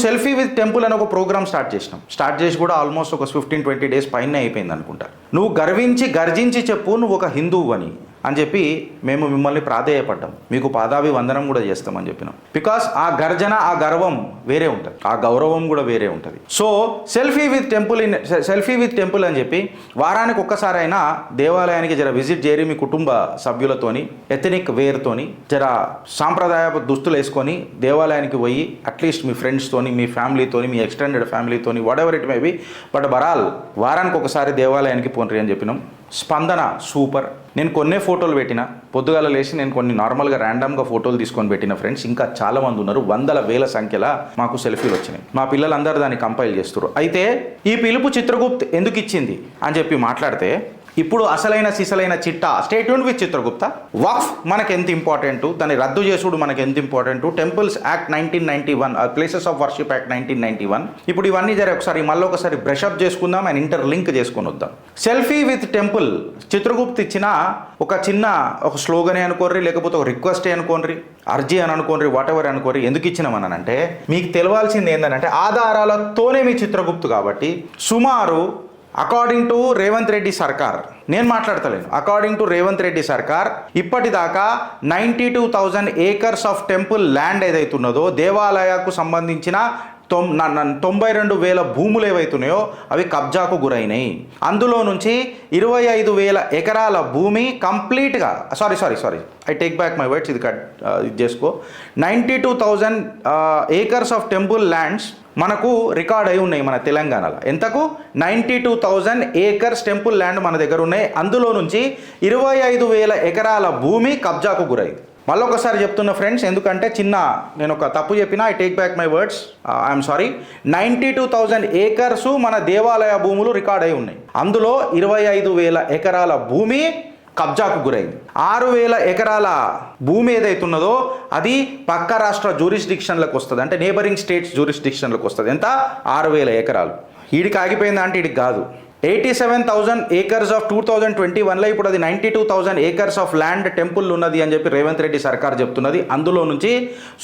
Selfie with temple అని ఒక programme start చేసి కూడా ఆల్మోస్ట్ ఒక 15-20 డేస్ పైన అయిపోయింది అనుకుంటా. నువ్వు గర్జించి చెప్పు నువ్వు ఒక హిందువు అని చెప్పి మేము మిమ్మల్ని ప్రాధేయపడ్డాం, మీకు పాదాభి వందనం కూడా చేస్తామని చెప్పినాం. బికాస్ ఆ గర్జన, ఆ గర్వం వేరే ఉంటుంది, ఆ గౌరవం కూడా వేరే ఉంటుంది. సో సెల్ఫీ విత్ టెంపుల్ అని చెప్పి వారానికి ఒక్కసారైనా దేవాలయానికి జర విజిట్ చేయరి మీ కుటుంబ సభ్యులతోని, ఎథనిక్ వేర్తోని, జర సాంప్రదాయ దుస్తులు వేసుకొని దేవాలయానికి పోయి అట్లీస్ట్ మీ ఫ్రెండ్స్తోని, మీ ఫ్యామిలీతోని, మీ ఎక్స్టెండెడ్ ఫ్యామిలీతోని, whatever it may be, but బరాల్ వారానికి ఒకసారి దేవాలయానికి పోండి అని చెప్పినాం. స్పందన సూపర్. నేను కొన్ని ఫోటోలు పెట్టిన, పొద్దుగాల లేచి నేను కొన్ని నార్మల్గా ర్యాండమ్గా ఫోటోలు తీసుకొని పెట్టిన ఫ్రెండ్స్. ఇంకా చాలామంది ఉన్నారు, వందల వేల సంఖ్యలో మాకు సెల్ఫీలు వచ్చినాయి. మా పిల్లలందరూ దాన్ని కంపైల్ చేస్తారు. అయితే ఈ పిలుపు చిత్రగుప్త్ ఎందుకు ఇచ్చింది అని చెప్పి మాట్లాడితే, ఇప్పుడు అసలైన సిసలైన చిట్టా స్టే ట్యూన్డ్ విత్ చిత్రగుప్త. వక్ఫ్ మనకు ఎంత ఇంపార్టెంట్, దాన్ని రద్దు చేసుడు మనకు ఎంత important, temples act 1991, places of worship act 1991. ఇప్పుడు ఇవన్నీ మళ్ళీ ఒకసారి బ్రషప్ చేసుకుందాం అండ్ ఇంటర్లింక్ చేసుకొని వద్దాం. సెల్ఫీ విత్ టెంపుల్ చిత్రగుప్త్ ఇచ్చిన ఒక స్లోగనే అనుకోర్రి, లేకపోతే ఒక రిక్వెస్టే అనుకోండి, అర్జీ అని అనుకోండి, వాట్ ఎవర్ అనుకోండి. ఎందుకు ఇచ్చినామనంటే మీకు తెలవాల్సింది ఏంటంటే ఆధారాలతోనే మీ చిత్రగుప్తు కాబట్టి సుమారు అకార్డింగ్ టు రేవంత్ రెడ్డి సర్కార్, నేను మాట్లాడతలేను, అకార్డింగ్ టు రేవంత్ రెడ్డి సర్కార్ ఇప్పటిదాకా 92,000 ఏకర్స్ ఆఫ్ టెంపుల్ ల్యాండ్ ఏదైతున్నదో దేవాలయాలకు సంబంధించిన 92,000 భూములు ఏవైతున్నాయో అవి కబ్జాకు గురైనాయి. అందులో నుంచి 25,000 ఎకరాల భూమి కంప్లీట్గా sorry I take back my words, ఇది చేసుకో. 92,000 ఏకర్స్ ఆఫ్ టెంపుల్ ల్యాండ్స్ మనకు రికార్డ్ అయి ఉన్నాయి మన తెలంగాణలో. ఎంతకు? 92,000 ఏకర్స్ టెంపుల్ ల్యాండ్ మన దగ్గర ఉన్నాయి. అందులో నుంచి 25,000 ఎకరాల భూమి కబ్జాకు గురైంది. మళ్ళీ ఒకసారి చెప్తున్న ఫ్రెండ్స్, ఎందుకంటే నేను ఒక తప్పు చెప్పినా, I take back my words, I'm sorry. 92,000 ఏకర్సు మన దేవాలయ భూములు రికార్డ్ అయి ఉన్నాయి. అందులో 25,000 ఎకరాల భూమి కబ్జాకు గురైంది. 6,000 ఎకరాల భూమి ఏదైతున్నదో అది పక్క రాష్ట్ర జ్యూరిస్డిక్షన్లకు వస్తుంది, అంటే నేబరింగ్ స్టేట్స్ జ్యూరిస్డిక్షన్లకు వస్తుంది. ఎంత? 6,000 ఎకరాలు. ఈడికి ఆగిపోయిందా అంటే ఈడికి కాదు. 87,000 ఏకర్స్ ఆఫ్ 2021లో ఇప్పుడు అది 92,000 ఏకర్స్ ఆఫ్ ల్యాండ్ టెంపుల్ ఉన్నది అని చెప్పి రేవంత్ రెడ్డి సర్కార్ చెప్తున్నది. అందులో నుంచి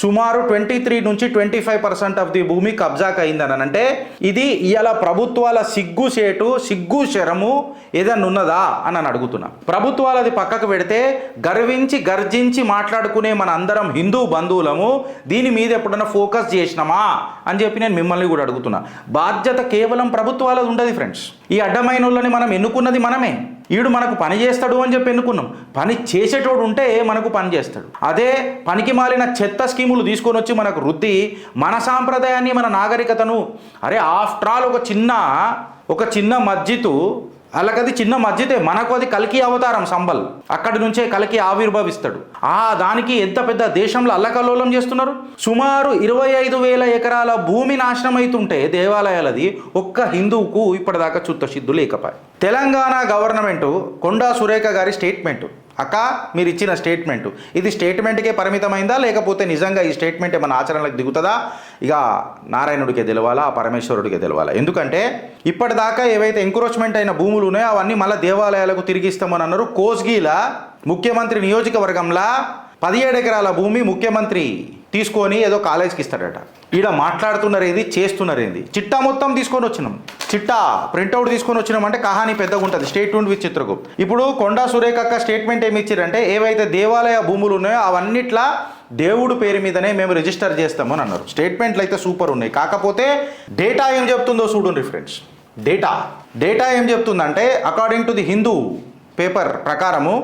సుమారు 23 నుంచి 25% ఆఫ్ ది భూమి కబ్జాకు అయిందని అంటే ఇది ఇవాళ ప్రభుత్వాల సిగ్గు శరము ఏదన్నా ఉన్నదా అని అడుగుతున్నా. ప్రభుత్వాలది పక్కకు పెడితే గర్జించి మాట్లాడుకునే మన అందరం హిందూ బంధువులము దీని మీద ఎప్పుడన్నా ఫోకస్ చేసినామా అని చెప్పి నేను మిమ్మల్ని కూడా అడుగుతున్నా. బాధ్యత కేవలం ప్రభుత్వాలది ఉండదు ఫ్రెండ్స్. ఈ అడ్డమైన వాళ్ళని మనం ఎన్నుకున్నది మనమే. ఈడు మనకు పని చేస్తాడు అని చెప్పి ఎన్నుకున్నాం. పని చేసేటోడు ఉంటే మనకు పని చేస్తాడు. అదే పనికి మాలిన చెత్త స్కీములు తీసుకొని వచ్చి మనకు రుద్ది మన సాంప్రదాయాన్ని, మన నాగరికతను, ఆఫ్టర్ ఆల్ ఒక చిన్న మస్జిద్, అలాగది చిన్న మస్జిదే, మనకు అది కల్కి అవతారం సంబల్, అక్కడి నుంచే కల్కి ఆవిర్భవిస్తాడు. దానికి ఎంత పెద్ద దేశంలో అల్లకల్లోలం చేస్తున్నారు. సుమారు 25,000 ఎకరాల భూమి నాశనం అవుతుంటే దేవాలయాలది ఒక్క హిందువుకు ఇప్పటిదాకా చిత్తశుద్ధి లేకపోయి. తెలంగాణ గవర్నమెంట్ కొండా సురేఖ గారి స్టేట్మెంటు, అక్క మీరు ఇచ్చిన స్టేట్మెంటు ఇది స్టేట్మెంట్కే పరిమితమైందా, లేకపోతే నిజంగా ఈ స్టేట్మెంట్ ఏమైనా ఆచరణలకు దిగుతుందా? ఇక నారాయణుడికే తెలవాలా, ఆ పరమేశ్వరుడికే తెలవాలా. ఎందుకంటే ఇప్పటిదాకా ఏవైతే ఎంక్రోచ్మెంట్ అయిన భూములు ఉన్నాయో అవన్నీ మళ్ళీ దేవాలయాలకు తిరిగిస్తామని అన్నారు. కోస్గిలా ముఖ్యమంత్రి నియోజకవర్గంలో 17 ఎకరాల భూమి ముఖ్యమంత్రి తీసుకొని ఏదో కాలేజ్కి ఇస్తాడట. ఈడ మాట్లాడుతున్నారేంది, చేస్తున్నారేంది. చిట్టా మొత్తం తీసుకొని వచ్చినాం, చిట్టా ప్రింట్అవుట్ తీసుకొని వచ్చినాం అంటే కహానీ పెద్దగా ఉంటుంది. State tuned with Chitragupt. ఇప్పుడు కొండా సురేఖ స్టేట్మెంట్ ఏమి ఇచ్చారంటే ఏవైతే దేవాలయ భూములు ఉన్నాయో అవన్నిట్లా దేవుడు పేరు మీదనే మేము రిజిస్టర్ చేస్తామని అన్నారు. స్టేట్మెంట్లు అయితే సూపర్ ఉన్నాయి. కాకపోతే డేటా ఏం చెప్తుందో చూడండి ఫ్రెండ్స్. డేటా ఏం చెప్తుందంటే according to the Hindu paper ప్రకారము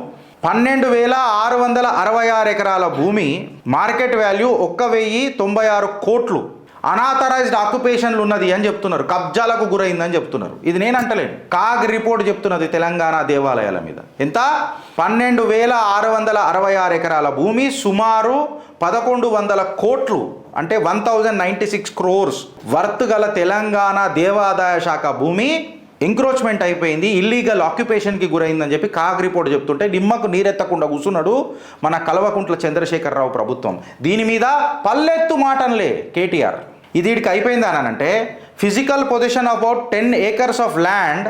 12,666 ఎకరాల భూమి మార్కెట్ వాల్యూ 1,096 కోట్లు అనాథరైజ్డ్ ఆక్యుపేషన్లు ఉన్నది అని చెప్తున్నారు, కబ్జాలకు గురైందని చెప్తున్నారు. ఇది నేను అంటలేను, కాగ్ రిపోర్ట్ చెప్తున్నది తెలంగాణ దేవాలయాల మీద. ఎంత? 12,666 ఎకరాల భూమి సుమారు 1,100 కోట్లు అంటే 1,096 crores వర్త్ గల తెలంగాణ దేవాదాయ శాఖ భూమి ఎంక్రోచ్మెంట్ అయిపోయింది, ఇల్లీగల్ ఆక్యుపేషన్కి గురైందని చెప్పి కాగ్ రిపోర్ట్ చెప్తుంటే నిమ్మకు నీరెత్తకుండా కూర్చున్నాడు మన కల్వకుంట్ల చంద్రశేఖరరావు ప్రభుత్వం. దీని మీద పల్లెత్తు మాటనలే కేటీఆర్. ఇది వీడికి అయిపోయిందా అని అంటే physical position about 10 acres of land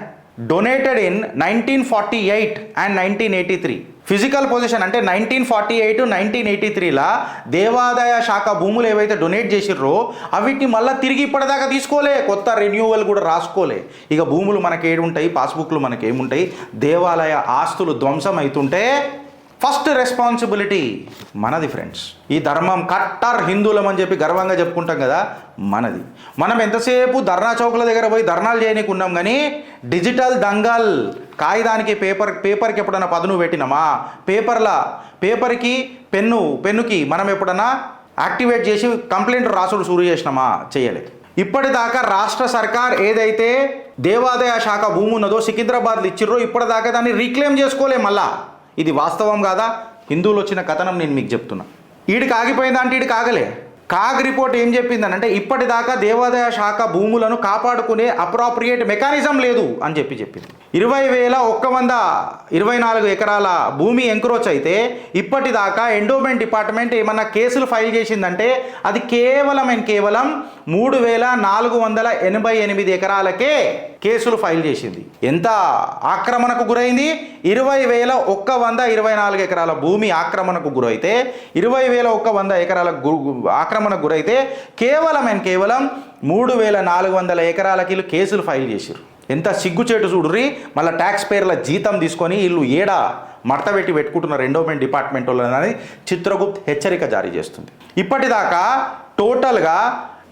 donated in 1948 and 1983. Physical position అంటే 1948 1983లా దేవాదాయ శాఖ భూములు ఏవైతే డొనేట్ చేసిర్రో అవిటిని మళ్ళీ తిరిగి ఇప్పటిదాకా తీసుకోలే, కొత్త రెన్యూవల్ కూడా రాసుకోలే. ఇక భూములు మనకేముంటాయి, పాస్బుక్లు మనకేముంటాయి, దేవాలయ ఆస్తులు ధ్వంసం అవుతుంటే ఫస్ట్ రెస్పాన్సిబిలిటీ మనది ఫ్రెండ్స్. ఈ ధర్మం కట్టర్ హిందువులం అని చెప్పి గర్వంగా చెప్పుకుంటాం కదా, మనది. మనం ఎంతసేపు ధర్నా చౌకుల దగ్గర పోయి ధర్నాలు చేయనీకి ఉన్నాం, కానీ డిజిటల్ దంగల్ కాగితానికి పేపర్కి ఎప్పుడైనా పదును పెట్టినామా, పేపర్కి పెన్నుకి మనం ఎప్పుడన్నా యాక్టివేట్ చేసి కంప్లైంట్ రాసుడు షురూ చేసినామా, చేయలేదు. ఇప్పటిదాకా రాష్ట్ర సర్కార్ ఏదైతే దేవాదాయ శాఖ భూమి ఉన్నదో సికింద్రాబాద్లో ఇచ్చిర్రో ఇప్పటిదాకా దాన్ని రీక్లెయిమ్ చేసుకోలే. మళ్ళా ఇది వాస్తవం కాదా? హిందువులు వచ్చిన కథనం నేను మీకు చెప్తున్నా. ఈడికి ఆగిపోయిందా అంటే ఈడికి ఆగలే. కాగ్ రిపోర్ట్ ఏం చెప్పిందనంటే ఇప్పటిదాకా దేవాదాయ శాఖ భూములను కాపాడుకునే అప్రాప్రియేట్ మెకానిజం లేదు అని చెప్పింది. 20,124 ఎకరాల భూమి ఎంక్రోచ్ అయితే ఇప్పటిదాకా ఎండోమెంట్ డిపార్ట్మెంట్ ఏమన్నా కేసులు ఫైల్ చేసిందంటే అది కేవలం 3,488 ఎకరాలకే కేసులు ఫైల్ చేసింది. ఎంత ఆక్రమణకు గురైంది? 20,124 ఎకరాల భూమి ఆక్రమణకు గురైతే 20,100 ఎకరాల ఆక్రమణకు గురైతే కేవలం 3,400 ఎకరాలకి వీళ్ళు కేసులు ఫైల్ చేశారు. ఎంత సిగ్గుచేటు చూడుర్రి. మళ్ళీ ట్యాక్స్ పేర్ల జీతం తీసుకొని వీళ్ళు ఏడా మడత పెట్టుకుంటున్నారు ఎండోమెంట్ డిపార్ట్మెంట్ వాళ్ళని చిత్రగుప్త్ హెచ్చరిక జారీ చేస్తుంది. ఇప్పటిదాకా టోటల్గా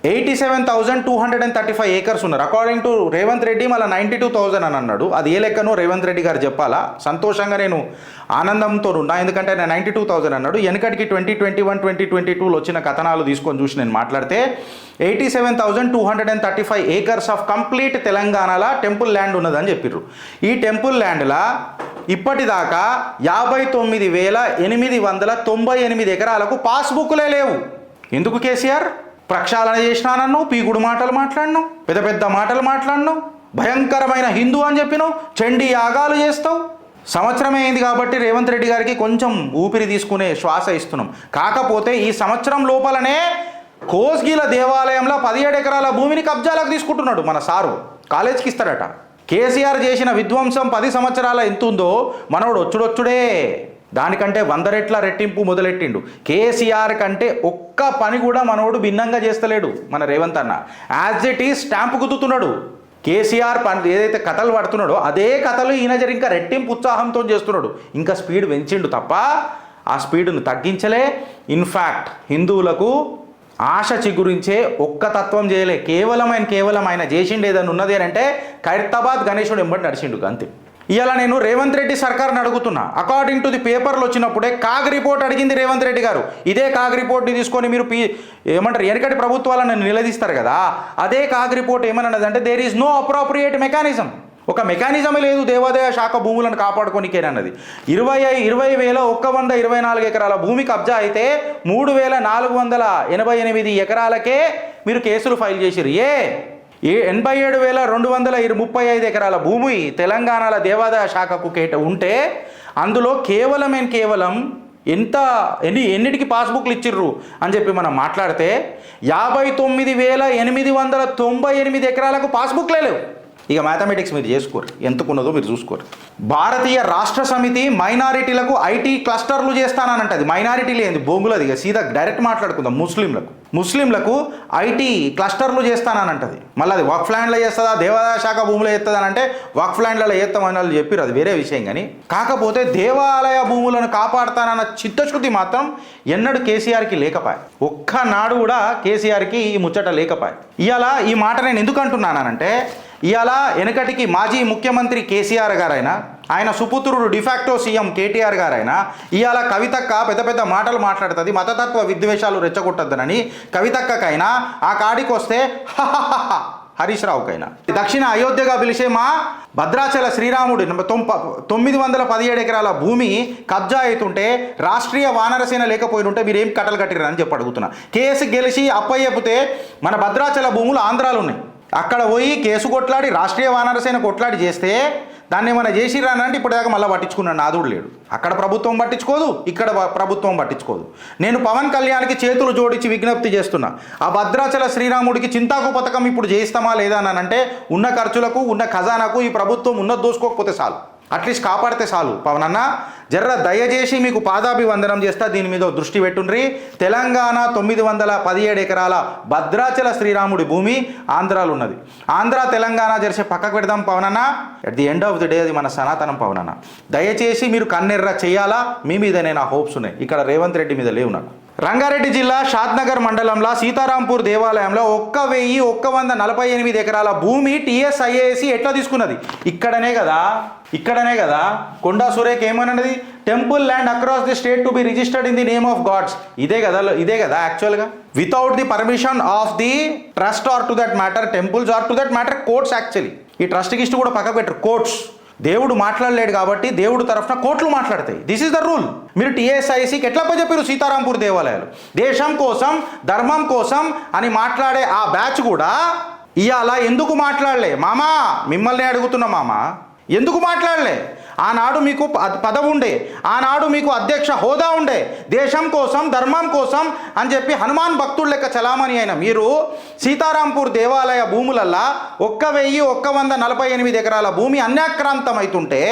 87,235 ఏకర్స్ ఉన్నారు. అకార్డింగ్ టు రేవంత్ రెడ్డి మళ్ళీ 92,000 అని అన్నాడు. అది ఏ లెక్కనో రేవంత్ రెడ్డి గారు చెప్పాలా. సంతోషంగా నేను ఆనందంతో ఉన్నా, ఎందుకంటే నేను 92,000 అన్నాడు. వెనకటికి 2021 2022లో వచ్చిన కథనాలు తీసుకొని చూసి నేను మాట్లాడితే 87,235 ఏకర్స్ ఆఫ్ కంప్లీట్ తెలంగాణలో టెంపుల్ ల్యాండ్ ఉన్నదని చెప్పిర్రు. ఈ టెంపుల్ ల్యాండ్లా ఇప్పటిదాకా 59,898 ఎకరాలకు పాస్బుక్లే లేవు. ఎందుకు కేసీఆర్? ప్రక్షాళన చేసినానన్ను, పీకుడు మాటలు మాట్లాడినావు, పెద్ద మాటలు మాట్లాడినావు, భయంకరమైన హిందూ అని చెప్పినావు, చండీ యాగాలు చేస్తావు. సంవత్సరమే అయింది కాబట్టి రేవంత్ రెడ్డి గారికి కొంచెం ఊపిరి తీసుకునే శ్వాస ఇస్తున్నాం. కాకపోతే ఈ సంవత్సరం లోపలనే కోస్గిల దేవాలయంలో 17 ఎకరాల భూమిని కబ్జాలకు తీసుకుంటున్నాడు మన సారు. కాలేజ్కి ఇస్తాడట. కేసీఆర్ చేసిన విధ్వంసం 10 సంవత్సరాల ఎంత ఉందో మనోడు వచ్చుడొచ్చుడే దానికంటే 100 రెట్ల రెట్టింపు మొదలెట్టిండు. కేసీఆర్ కంటే ఒక్క పని కూడా మనోడు భిన్నంగా చేస్తలేడు మన రేవంత్ అన్న. యాజ్ ఇట్ ఈజ్ స్టాంపు గుద్దుతున్నాడు. కేసీఆర్ ఏదైతే కథలు పడుతున్నాడో అదే కథలు ఈయన ఇంకా రెట్టింపు ఉత్సాహంతో చేస్తున్నాడు. ఇంకా స్పీడ్ పెంచిండు తప్ప ఆ స్పీడ్ను తగ్గించలే. ఇన్ఫ్యాక్ట్ హిందువులకు ఆశ చిగురించే ఒక్క తత్వం చేయలే. కేవలం ఆయన చేసిండు ఏదైనా ఉన్నది అని అంటే ఖైరతాబాద్ గణేశుడు ఎంబడి నడిచిండు అంతే. ఇవాళ నేను రేవంత్ రెడ్డి సర్కార్ని అడుగుతున్నా. అకార్డింగ్ టు ది పేపర్లు వచ్చినప్పుడే కాగ్ రిపోర్ట్ అడిగింది రేవంత్ రెడ్డి గారు. ఇదే కాగ్ రిపోర్ట్ని తీసుకొని మీరు ఏమంటారు వెనకటి ప్రభుత్వాలను నిలదీస్తారు కదా, అదే కాగ్ రిపోర్ట్ ఏమన్నదంటే there is no appropriate mechanism. ఒక మెకానిజమే లేదు దేవాదాయ శాఖ భూములను కాపాడుకోనికేనన్నది. 20,124 ఎకరాల భూమి కబ్జా అయితే 3,488 ఎకరాలకే మీరు కేసులు ఫైల్ చేసిరు. 87,235 ఎకరాల భూమి తెలంగాణలో దేవాదాయ శాఖకు ఉంటే అందులో కేవలం ఎన్నిటికి పాస్బుక్లు ఇచ్చిర్రు అని చెప్పి మనం మాట్లాడితే 59,898 ఎకరాలకు పాస్బుక్లే లేవు. ఇక మ్యాథమెటిక్స్ మీరు చేసుకోరు, ఎంతకున్నదో మీరు చూసుకోరు. భారతీయ రాష్ట్ర సమితి మైనారిటీలకు ఐటీ క్లస్టర్లు చేస్తానంటది. మైనారిటీలు ఏంది బొంగులది, ఇక సీదా డైరెక్ట్ మాట్లాడుకుందాం. ముస్లింలకు ఐటీ క్లస్టర్లు చేస్తానంటది. మళ్ళీ అది వక్ఫ్ ల్యాండ్లో చేస్తుందా, దేవాదాయ శాఖ భూములు చేస్తుందని అంటే వక్ఫ్ ల్యాండ్లలో చేస్తామని వాళ్ళు చెప్పారు, అది వేరే విషయం. కానీ కాకపోతే దేవాలయ భూములను కాపాడుతానన్న చిత్తశుద్ధి మాత్రం ఎన్నడూ కేసీఆర్కి లేకపాయ. ఒక్కనాడు కూడా కేసీఆర్కి ఈ ముచ్చట లేకపాయ. ఇవాళ ఈ మాట నేను ఎందుకు అంటున్నానంటే ఇవాళ వెనకటికి మాజీ ముఖ్యమంత్రి కేసీఆర్ గారైనా ఆయన సుపుత్రుడు డిఫాక్టో సీఎం కేటీఆర్ గారైనా ఇవాళ కవితక్క పెద్ద మాటలు మాట్లాడుతుంది, మతతత్వ విద్వేషాలు రెచ్చగొట్టద్దనని కవితక్కకైనా ఆ కాడికి వస్తే హరీష్ రావుకైనా దక్షిణ అయోధ్యగా పిలిచే మా భద్రాచల శ్రీరాముడు 917 ఎకరాల భూమి కబ్జా అవుతుంటే రాష్ట్రీయ వానరసేన లేకపోయినుంటే మీరేం కట్టలు కట్టిరని చెప్పి అడుగుతున్నా. కేసు గెలిచి అప్పయ్యపితే మన భద్రాచల భూములు ఆంధ్రాలు ఉన్నాయి. అక్కడ పోయి కేసు కొట్లాడి రాష్ట్రీయ వానరసేన కొట్లాడి చేస్తే దాన్ని ఏమైనా చేసిరానంటే ఇప్పటిదాకా మళ్ళీ పట్టించుకున్నాడు నాదుడు లేడు. అక్కడ ప్రభుత్వం పట్టించుకోదు, ఇక్కడ ప్రభుత్వం పట్టించుకోదు. నేను పవన్ కళ్యాణ్కి చేతులు జోడించి విజ్ఞప్తి చేస్తున్నా, ఆ భద్రాచల శ్రీరాముడికి చింతాకు పథకం ఇప్పుడు చేయిస్తామా లేదా అని అంటే ఉన్న ఖర్చులకు ఉన్న ఖజానాకు ఈ ప్రభుత్వం ఉన్నది దోసుకోకపోతే చాలు. అట్లీస్ట్ కాపాడితే చాలు. పవనన్న జర్ర దయచేసి మీకు పాదాభివందనం చేస్తా, దీని మీద దృష్టి పెట్టుండ్రి. తెలంగాణ 917 ఎకరాల భద్రాచల శ్రీరాముడి భూమి ఆంధ్రాలో ఉన్నది. ఆంధ్ర తెలంగాణ జెర్సీ పక్కకు పెడదాం పవనన్న. At the end of the day అది మన సనాతనం పవనన్న. దయచేసి మీరు కన్నెర్ర చేయాలా, మీ మీదనే నా హోప్స్ ఉన్నాయి. ఇక్కడ రేవంత్ రెడ్డి మీద లేవు నాకు. రంగారెడ్డి జిల్లా షాద్నగర్ మండలంలో సీతారాంపూర్ దేవాలయంలో 1148 ఎకరాల భూమి టీఎస్ఐఏసి ఎట్లా తీసుకున్నది? ఇక్కడనే కదా కొండా సురేఖ ఏమన్నది? Temple land across the state to be registered in the name of gods. ఇదే కదా యాక్చువల్గా without the permission of the trust or to that matter temples or to that matter courts. Actually ఈ trust గిస్ట్ కూడా పక్కకు పెట్టరు. Courts, దేవుడు మాట్లాడలేడు కాబట్టి దేవుడు తరఫున కోర్టులు మాట్లాడతాయి. This is the rule. మీరు టీఎస్ఐసికి ఎట్లా చెప్పారు సీతారాంపూర్ దేవాలయాలు దేశం కోసం ధర్మం కోసం అని మాట్లాడే ఆ బ్యాచ్ కూడా ఇవాళ ఎందుకు మాట్లాడలే? మామా మిమ్మల్ని అడుగుతున్నా మామా, ఎందుకు మాట్లాడలే? ఆనాడు మీకు పదవి ఉండే, ఆనాడు మీకు అధ్యక్ష హోదా ఉండే, దేశం కోసం ధర్మం కోసం అని చెప్పి హనుమాన్ భక్తుడు లెక్క చలామణి అయిన మీరు సీతారాంపూర్ దేవాలయ భూములల్లా 1148 ఎకరాల భూమి అన్యాక్రాంతం అవుతుంటే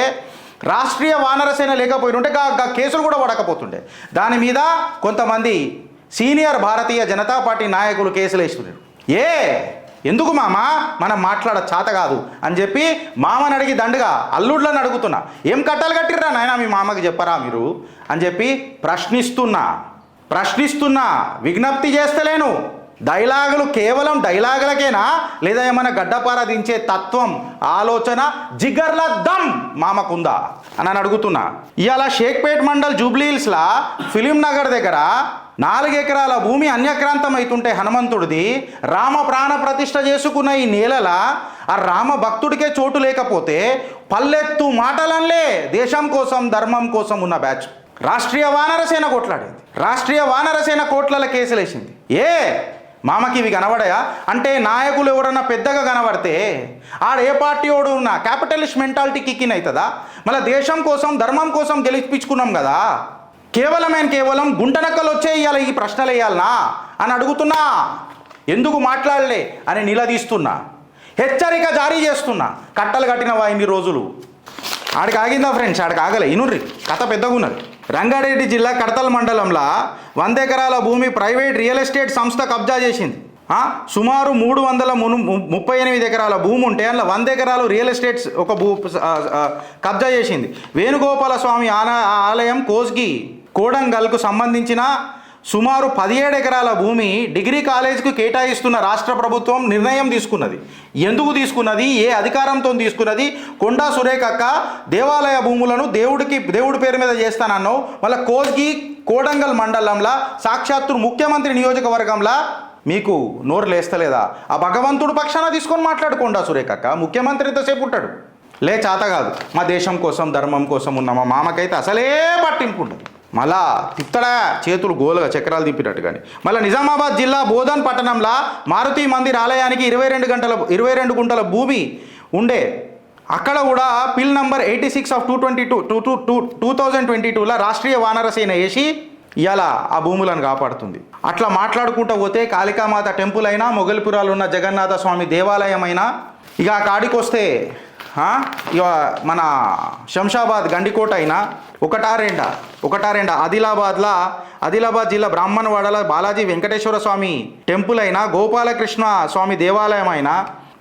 రాష్ట్రీయ వానరసేన లేకపోతుంటే కేసులు కూడా పడకపోతుండే. దాని మీద కొంతమంది సీనియర్ భారతీయ జనతా పార్టీ నాయకులు కేసులు వేస్తున్నారు. ఎందుకు మామా మనం మాట్లాడ చేత కాదు అని చెప్పి మామని అడిగి దండగా అల్లుళ్ళని అడుగుతున్నా, ఏం కట్టాలు కట్టిర్రా నాయన మీ మామకి చెప్పరా మీరు అని చెప్పి ప్రశ్నిస్తున్నా విజ్ఞప్తి చేస్తలేను. డైలాగులు కేవలం డైలాగులకేనా, లేదా ఏమైనా గడ్డపార దించే తత్వం ఆలోచన జిగర్ల దమ్ మామకుందా అని అడుగుతున్నా. ఇవాళ షేక్పేట్ మండల్ జూబ్లీహిల్స్లా ఫిలిం నగర్ దగ్గర 4 ఎకరాల భూమి అన్యక్రాంతం అవుతుంటే హనుమంతుడిది రామ ప్రాణ ప్రతిష్ఠ చేసుకున్న ఈ నేలల ఆ రామ భక్తుడికే చోటు లేకపోతే పల్లెత్తు మాటలన్లే దేశం కోసం ధర్మం కోసం ఉన్న బ్యాచ్ రాష్ట్రీయ వానరసేన కొట్లాడేది. రాష్ట్రీయ వానరసేన కోట్ల కేసులేసింది. మామకి ఇవి కనబడాయా అంటే నాయకులు ఎవరన్నా పెద్దగా కనబడితే ఆడ ఏ పార్టీ వాడు ఉన్న క్యాపిటలిస్ట్ మెంటాలిటీ కిక్కిన్ అవుతుందా? మళ్ళీ దేశం కోసం ధర్మం కోసం గెలిపించుకున్నాం కదా, కేవలం గుంటనక్కలు వచ్చే ఇవాళ ఈ ప్రశ్నలు వేయాలనా అని అడుగుతున్నా. ఎందుకు మాట్లాడలే అని నిలదీస్తున్నా, హెచ్చరిక జారీ చేస్తున్నా. కట్టలు కట్టినవా ఇన్ని రోజులు? ఆడికి ఆగిందా ఫ్రెండ్స్? ఆడికి ఆగలే. ఇనుర్రి కథ పెద్దగా ఉన్నది. రంగారెడ్డి జిల్లా కడతల్ మండలంలో 100 ఎకరాల భూమి ప్రైవేట్ రియల్ ఎస్టేట్ సంస్థ కబ్జా చేసింది. సుమారు 338 ఎకరాల భూమి ఉంటే అందులో 100 ఎకరాలు రియల్ ఎస్టేట్స్ కబ్జా చేసింది. వేణుగోపాల స్వామి ఆలయం కోస్గి కోడంగల్కు సంబంధించిన సుమారు 17 ఎకరాల భూమి డిగ్రీ కాలేజ్కు కేటాయిస్తున్న రాష్ట్ర ప్రభుత్వం నిర్ణయం తీసుకున్నది. ఎందుకు తీసుకున్నది? ఏ అధికారంతో తీసుకున్నది? కొండా సురేఖ అక్క దేవాలయ భూములను దేవుడి పేరు మీద చేస్తానన్నావు, మళ్ళీ కోస్గి కోడంగల్ మండలంలో సాక్షాత్తు ముఖ్యమంత్రి నియోజకవర్గంలో మీకు నోరు లేస్తలేదా? ఆ భగవంతుడు పక్షాన తీసుకొని మాట్లాడు కొండా సురేఖ అక్క. ముఖ్యమంత్రి ఎంతసేపు ఉంటాడు? చేత కాదు. మా దేశం కోసం ధర్మం కోసం ఉన్న మా మామకైతే అసలే పట్టింపు ఉంటుంది. మళ్ళా తిప్పుతడా చేతులు గోలుగా చక్రాలు తిప్పినట్టు. కానీ మళ్ళీ నిజామాబాద్ జిల్లా బోధన్ పట్టణంలో మారుతి మందిర్ ఆలయానికి 22 గుంటల భూమి ఉండే. అక్కడ కూడా పిల్ నంబర్ 86 ఆఫ్ 2022లో రాష్ట్రీయ వానరసేన వేసి ఇవాళ ఆ భూములను కాపాడుతుంది. అట్లా మాట్లాడుకుంటూ పోతే కాళికామాత టెంపుల్ అయినా, మొగల్పురాలు ఉన్న జగన్నాథ స్వామి దేవాలయం అయినా, ఇక ఆ కాడికి వస్తే ఇక మన శంషాబాద్ గండికోట అయినా ఒకటా రెండా ఆదిలాబాద్ జిల్లా బ్రాహ్మణవాడల బాలాజీ వెంకటేశ్వర స్వామి టెంపుల్ అయినా, గోపాలకృష్ణ స్వామి దేవాలయం అయినా,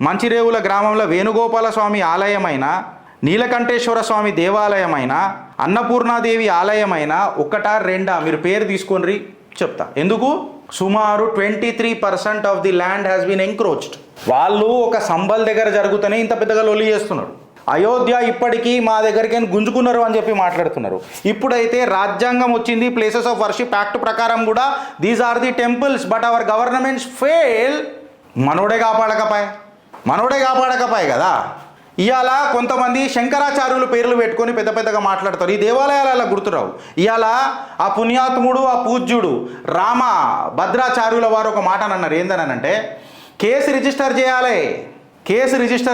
మంచిరేవుల గ్రామంలో వేణుగోపాల స్వామి ఆలయం అయినా, నీలకంఠేశ్వర స్వామి దేవాలయం అయినా, అన్నపూర్ణాదేవి ఆలయం అయినా ఒకటా రెండా మీరు పేరు తీసుకొని చెప్తా. ఎందుకు? సుమారు 23% of the land has been encroached. వాళ్ళు ఒక సంబల్ దగ్గర జరుగుతూనే ఇంత పెద్దగా లొల్లి చేస్తున్నారు. అయోధ్య ఇప్పటికీ మా దగ్గరికి గుంజుకున్నారు అని చెప్పి మాట్లాడుతున్నారు. ఇప్పుడైతే రాజ్యాంగం వచ్చింది, ప్లేసెస్ ఆఫ్ వర్షిప్ యాక్ట్ ప్రకారం కూడా these are the temples, but our governments fail. మనోడే కాపాడకపాయ కదా. ఇవాళ కొంతమంది శంకరాచార్యులు పేర్లు పెట్టుకొని పెద్దగా మాట్లాడతారు. ఈ దేవాలయాల గుర్తురావు. ఇవాళ ఆ పుణ్యాత్ముడు, ఆ పూజ్యుడు రామ భద్రాచార్యుల వారు ఒక మాట అన్నారు. ఏందనంటే కేసు రిజిస్టర్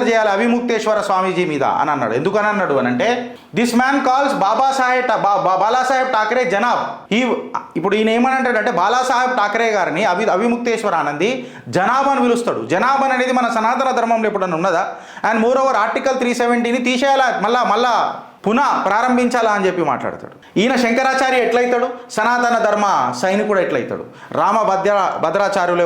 చేయాలి అవిముక్తేశ్వర స్వామీజీ మీద అని అన్నాడు. ఎందుకని అన్నాడు అని అంటే this man calls Balasaheb Thackeray జనాబ్. ఇప్పుడు ఈయన ఏమనంటాడంటే బాలాసాహెబ్ ఠాకరే గారిని అవిముక్తేశ్వర ఆనంది జనాబ్ అని పిలుస్తాడు. జనాబ్ అనేది మన సనాతన ధర్మంలో ఎప్పుడన్నా ఉన్నదా? అండ్ మోర్ ఓవర్ ఆర్టికల్ 370ని తీసేయాలా, మళ్ళా పునః ప్రారంభించాలా అని చెప్పి మాట్లాడతాడు. ఈయన శంకరాచార్య ఎట్లయితాడు, సనాతన ధర్మ సైనికుడు ఎట్లయితాడు. భద్రాచార్యులు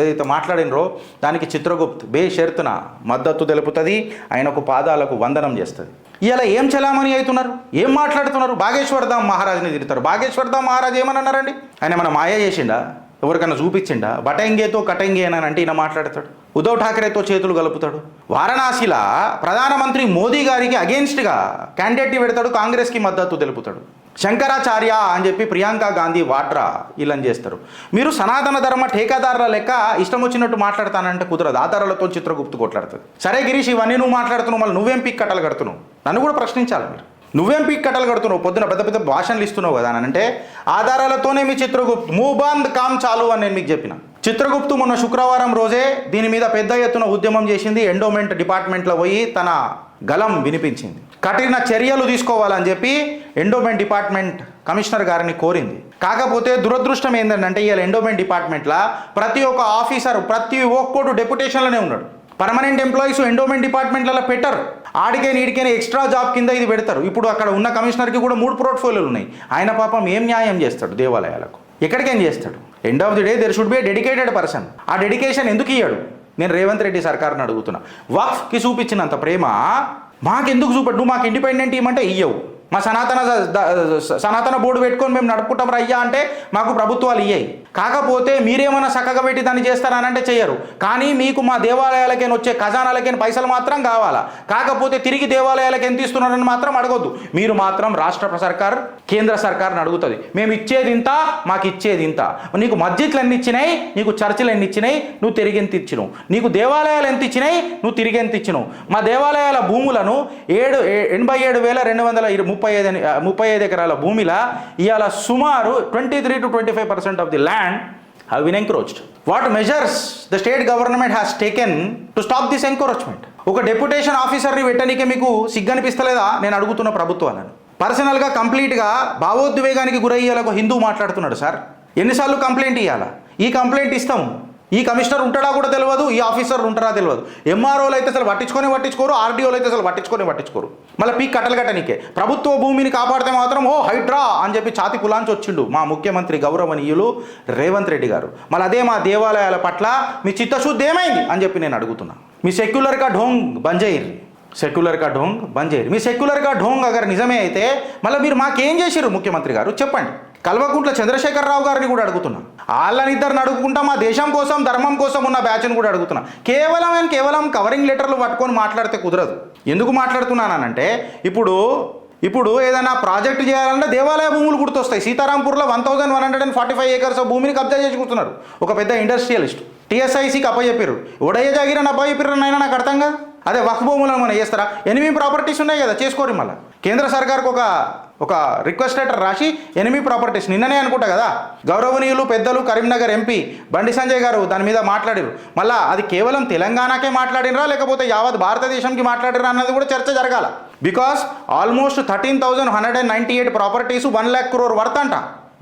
ఏదైతే మాట్లాడినరో దానికి చిత్రగుప్త్ బేషరతున మద్దతు తెలుపుతుంది, ఆయనకు పాదాలకు వందనం చేస్తుంది. ఇలా ఏం చలామణి అవుతున్నారు, ఏం మాట్లాడుతున్నారు. బాగేశ్వర్ ధామ్ మహారాజ్ని తిడతారు. బాగేశ్వర్ ధామ్ మహారాజ్ ఏమని అన్నారండి, ఆయన మన మాయ చేసిండా, ఎవరికైనా చూపించిండా, బటంగేతో కటంగే అని అంటే ఈయన మాట్లాడతాడు. ఉద్ధవ్ ఠాక్రేతో చేతులు కలుపుతాడు. వారణాసిలో ప్రధానమంత్రి మోదీ గారికి అగేన్స్ట్గా క్యాండిడేట్ని పెడతాడు, కాంగ్రెస్కి మద్దతు తెలుపుతాడు. శంకరాచార్య అని చెప్పి ప్రియాంక గాంధీ వాడ్రా ఇలా చేస్తారు. మీరు సనాతన ధర్మ ఠేకాదారుల లెక్క ఇష్టం వచ్చినట్టు మాట్లాడతానంటే కుదరదు. ఆధారాలతో చిత్రగుప్తు కొట్లాడుతుంది. సరే గిరీష్, ఇవన్నీ నువ్వు మాట్లాడుతున్నావు, మళ్ళీ నువ్వేం పీక్ కట్టలు కడుతున్నావు, నన్ను కూడా ప్రశ్నించాలి మీరు. నువ్వేం పీక్ కట్టలు కడుతున్నావు, పొద్దున పెద్ద పెద్ద భాషలు ఇస్తున్నావు కదా అని అంటే ఆధారాలతోనే మీ చిత్రగుప్తు మూబాంద్ కామ్ చాలు అని నేను మీకు చెప్పిన. చిత్రగుప్తు మొన్న శుక్రవారం రోజే దీని మీద పెద్ద ఎత్తున ఉద్యమం చేసింది. ఎండోమెంట్ డిపార్ట్మెంట్లో పోయి తన గలం వినిపించింది. కఠిన చర్యలు తీసుకోవాలని చెప్పి ఎండోమెంట్ డిపార్ట్మెంట్ కమిషనర్ గారిని కోరింది. కాకపోతే దురదృష్టం ఏంటంటే ఇవాళ ఎండోమెంట్ డిపార్ట్మెంట్లో ప్రతి ఒక్క ఆఫీసర్ ప్రతి ఒక్కడు డెప్యుటేషన్లోనే ఉన్నాడు. పర్మనెంట్ ఎంప్లాయీస్ ఎండోమెంట్ డిపార్ట్మెంట్లలో పెట్టరు. ఆడికే నీడికైనా ఎక్స్ట్రా జాబ్ కింద ఇది పెడతారు. ఇప్పుడు అక్కడ ఉన్న కమిషనర్కి కూడా 3 పోర్ట్ఫోలియోలు ఉన్నాయి. ఆయన పాపం ఏం న్యాయం చేస్తాడు దేవాలయాలకు, ఎక్కడికేం చేస్తాడు. End of the day there should be a dedicated person. ఆ డెడికేషన్ ఎందుకు ఇయ్యాడు నేను రేవంత్ రెడ్డి సర్కార్ని అడుగుతున్నా. వక్ఫ్కి చూపించినంత ప్రేమ మాకెందుకు చూపెట్టు, నువ్వు మాకు ఇండిపెండెంట్ ఇవ్వమంటే ఇయ్యవు. మా సనాతన బోర్డు పెట్టుకొని మేము నడుపుకుంటాం రయ్యా అంటే మాకు ప్రభుత్వాలు ఇయ్యాయి. కాకపోతే మీరేమన్నా చక్కగా పెట్టి దాన్ని చేస్తారనంటే చెయ్యరు. కానీ మీకు మా దేవాలయాలకైనా వచ్చే ఖజానాలకైనా పైసలు మాత్రం కావాలా. కాకపోతే తిరిగి దేవాలయాలకు ఎంత ఇస్తున్నారని మాత్రం అడగొద్దు. మీరు మాత్రం రాష్ట్ర సర్కార్ కేంద్ర సర్కార్ని అడుగుతుంది, మేము ఇచ్చేది ఇంత, మాకు ఇచ్చేది ఇంత. నీకు మస్జిద్లు ఎన్ని ఇచ్చినాయి, నీకు చర్చిలు ఎన్ని ఇచ్చినాయి, నువ్వు తిరిగి ఎంత ఇచ్చినావు. నీకు దేవాలయాలు ఎంత ఇచ్చినాయి, నువ్వు తిరిగి ఎంత ఇచ్చినావు. మా దేవాలయాల భూములను 87,235 ఎకరాల భూమిలా ఇవాళ సుమారు 23 to 25% of the land have been encroached. What measures the state government has taken to stop this encroachment? ఒక డెప్యుటేషన్ ఆఫీసర్ని పెట్టడానికి మీకు సిగ్గనిపిస్తలేదా నేను అడుగుతున్న ప్రభుత్వాలను. పర్సనల్గా కంప్లీట్గా భావోద్వేగానికి గురయ్యేలా ఒక హిందూ మాట్లాడుతున్నాడు. సార్ ఎన్నిసార్లు కంప్లైంట్ ఇవ్వాలా? ఈ కంప్లైంట్ ఇస్తాము, ఈ కమిషనర్ ఉంటాడా కూడా తెలియదు, ఈ ఆఫీసర్ ఉంటారా తెలియదు. ఎంఆర్ఓలు అయితే అసలు పట్టించుకోరు, ఆర్డీఓలు అయితే అసలు పట్టించుకోరు. మళ్ళీ పీక్ కట్టలు కట్టనికే ప్రభుత్వ భూమిని కాపాడితే మాత్రం ఓ హైడ్రా అని చెప్పి ఛాతి కులాంచి వచ్చిండు మా ముఖ్యమంత్రి గౌరవనీయులు రేవంత్ రెడ్డి గారు. మళ్ళీ అదే మా దేవాలయాల పట్ల మీ చిత్తశుద్ధి ఏమైంది అని చెప్పి నేను అడుగుతున్నా. మీ సెక్యులర్ కా ఢోంగ్ బంద్ చేయరు. మీ సెక్యులర్ కా ఢోంగ్ అగర్ నిజమే అయితే మళ్ళీ మీరు మాకేం చేసిరు ముఖ్యమంత్రి గారు చెప్పండి. కల్వకుంట్ల చంద్రశేఖరరావు గారిని కూడా అడుగుతున్నా. వాళ్ళనిద్దరిని అడుగుకుంటా, మా దేశం కోసం ధర్మం కోసం ఉన్న బ్యాచ్ని కూడా అడుగుతున్నా. కేవలం కవరింగ్ లెటర్లు పట్టుకొని మాట్లాడితే కుదరదు. ఎందుకు మాట్లాడుతున్నానంటే ఇప్పుడు ఏదైనా ప్రాజెక్ట్ చేయాలంటే దేవాలయ భూములు గుర్తొస్తాయి. సీతారాంపూర్లో 1145 acres భూమిని కబ్జా చేసి కూర్చున్నారు ఒక పెద్ద ఇండస్ట్రియలిస్ట్. టీఎస్ఐసికి అప్పచెప్పారు. ఉడయ్య జాగిరని అప్పచెప్పారు నైనా నాకు అర్థం కాదు. అదే వక్ఫ్ భూములను మనం చేస్తారా? 8 ప్రాపర్టీస్ ఉన్నాయి కదా, చేసుకోరు. మళ్ళీ కేంద్ర సర్కార్కు ఒక రిక్వెస్ట్ లెటర్ రాసి 8 ప్రాపర్టీస్ నిన్ననే అనుకుంటా కదా గౌరవనీయులు పెద్దలు కరీంనగర్ ఎంపీ బండి సంజయ్ గారు దాని మీద మాట్లాడారు. మళ్ళీ అది కేవలం తెలంగాణకే మాట్లాడినరా లేకపోతే యావత్ భారతదేశంకి మాట్లాడినరా అన్నది కూడా చర్చ జరగాల. Because almost 13,198 properties 1 lakh crore worth అంట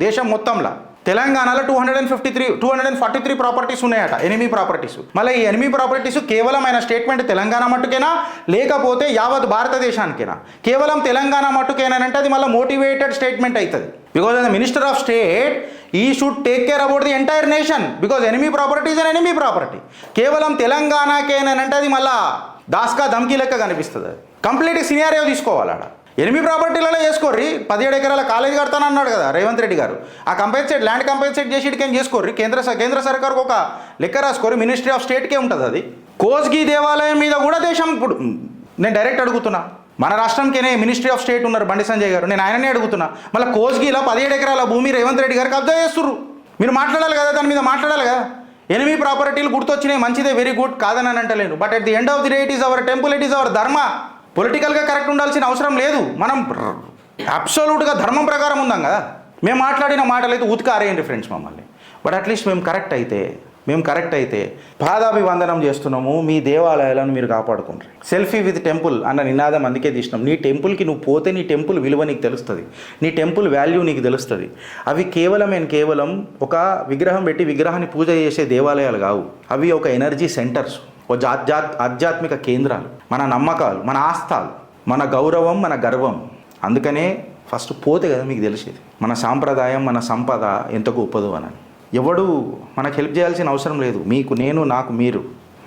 దేశం మొత్తంలో. తెలంగాణలో 243 ప్రాపర్టీస్ ఉన్నాయట, 8 ప్రాపర్టీస్. మళ్ళీ ఈ 8 ప్రాపర్టీస్ కేవలం ఆయన స్టేట్మెంట్ తెలంగాణ మట్టుకేనా లేకపోతే యావత్ భారతదేశానికేనా? కేవలం తెలంగాణ మట్టుకేనంటే అది మళ్ళీ మోటివేటెడ్ స్టేట్మెంట్ అవుతుంది. Because the minister of state ఈ should take care about the entire nation. Because 8 properties and 8 property కేవలం తెలంగాణకేనంటే అది మళ్ళీ దాస్కా ధమ్కీ లెక్క కనిపిస్తుంది. అది కంప్లీట్ సినారియో తీసుకోవాలి. ఆడ 8 ప్రాపర్టీలలో చేసుకోర్రి. 17 ఎకరాల కాలేజ్ కడతానన్నాడు కదా రేవంత్ రెడ్డి గారు. ఆ ల్యాండ్ కంపెన్సేట్ చేసి ఇటుకేం చేసుకోర్రి. కేంద్ర సర్కార్కు ఒక లెక్క రాసుకోర్రి. మినిస్ట్రీ ఆఫ్ స్టేట్కే ఉంటుంది అది. కోస్గి దేవాలయం మీద కూడా దేశం ఇప్పుడు నేను డైరెక్ట్ అడుగుతున్నా. మన రాష్ట్రంకేనే మినిస్ట్రీ ఆఫ్ స్టేట్ ఉన్నారు బండి సంజయ్ గారు. నేను ఆయననే అడుగుతున్నా. మళ్ళీ కోస్గిలో 17 ఎకరాల భూమి రేవంత్ రెడ్డి గారు కబ్జా చేస్తుర్రు. మీరు మాట్లాడాలి కదా, దాని మీద మాట్లాడాలి కదా. 8 ప్రాపర్టీలు గుర్తొచ్చినాయి, మంచిదే, వెరీ గుడ్, కాదని అని అంటలేను. But at the end of the day it is our temple, it is our dharma. పొలిటికల్గా కరెక్ట్ ఉండాల్సిన అవసరం లేదు. మనం అబ్సల్యూట్గా ధర్మం ప్రకారం ఉందాం కదా. మేము మాట్లాడిన మాటలు అయితే ఉతికి ఆరేయండి ఫ్రెండ్స్ మమ్మల్ని. బట్ అట్లీస్ట్ మేము కరెక్ట్ అయితే పాదాభివందనం చేస్తున్నాము, మీ దేవాలయాలను మీరు కాపాడుకుంటారు. సెల్ఫీ విత్ టెంపుల్ అన్న నినాదం అందుకే తీసినాం. నీ టెంపుల్కి నువ్వు పోతే నీ టెంపుల్ విలువ నీకు తెలుస్తుంది, నీ టెంపుల్ వాల్యూ నీకు తెలుస్తుంది. అవి కేవలం ఒక విగ్రహం పెట్టి విగ్రహాన్ని పూజ చేసే దేవాలయాలు కావు. అవి ఒక ఎనర్జీ సెంటర్స్, ఆధ్యాత్మిక కేంద్రాలు, మన నమ్మకాలు, మన ఆస్థాలు, మన గౌరవం, మన గర్వం. అందుకనే ఫస్ట్ పోతే కదా మీకు తెలిసేది మన సాంప్రదాయం మన సంపద ఎంత గొప్పదో అని. ఎవడు మనకు హెల్ప్ చేయాల్సిన అవసరం లేదు. మీకు నేను నాకు మీరు.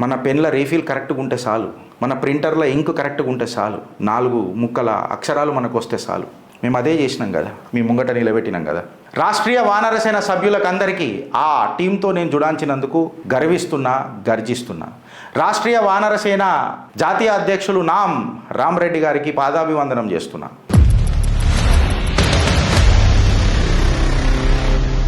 మన పెన్ల రీఫిల్ కరెక్ట్గా ఉంటే చాలు, మన ప్రింటర్లో ఇంక్ కరెక్ట్గా ఉంటే చాలు, 4 ముక్కల అక్షరాలు మనకు వస్తే చాలు. మేము అదే చేసినాం కదా, మీ ముంగట నిలబెట్టినాం కదా. రాష్ట్రీయ వానరసేన సభ్యులకు అందరికీ ఆ టీంతో నేను జుడాంచినందుకు గర్విస్తున్నా, గర్జిస్తున్నా. రాష్ట్రీయ వానరసేన జాతీయ అధ్యక్షులు నామ్ రామరెడ్డి గారికి పాదాభివందనం చేస్తున్నా.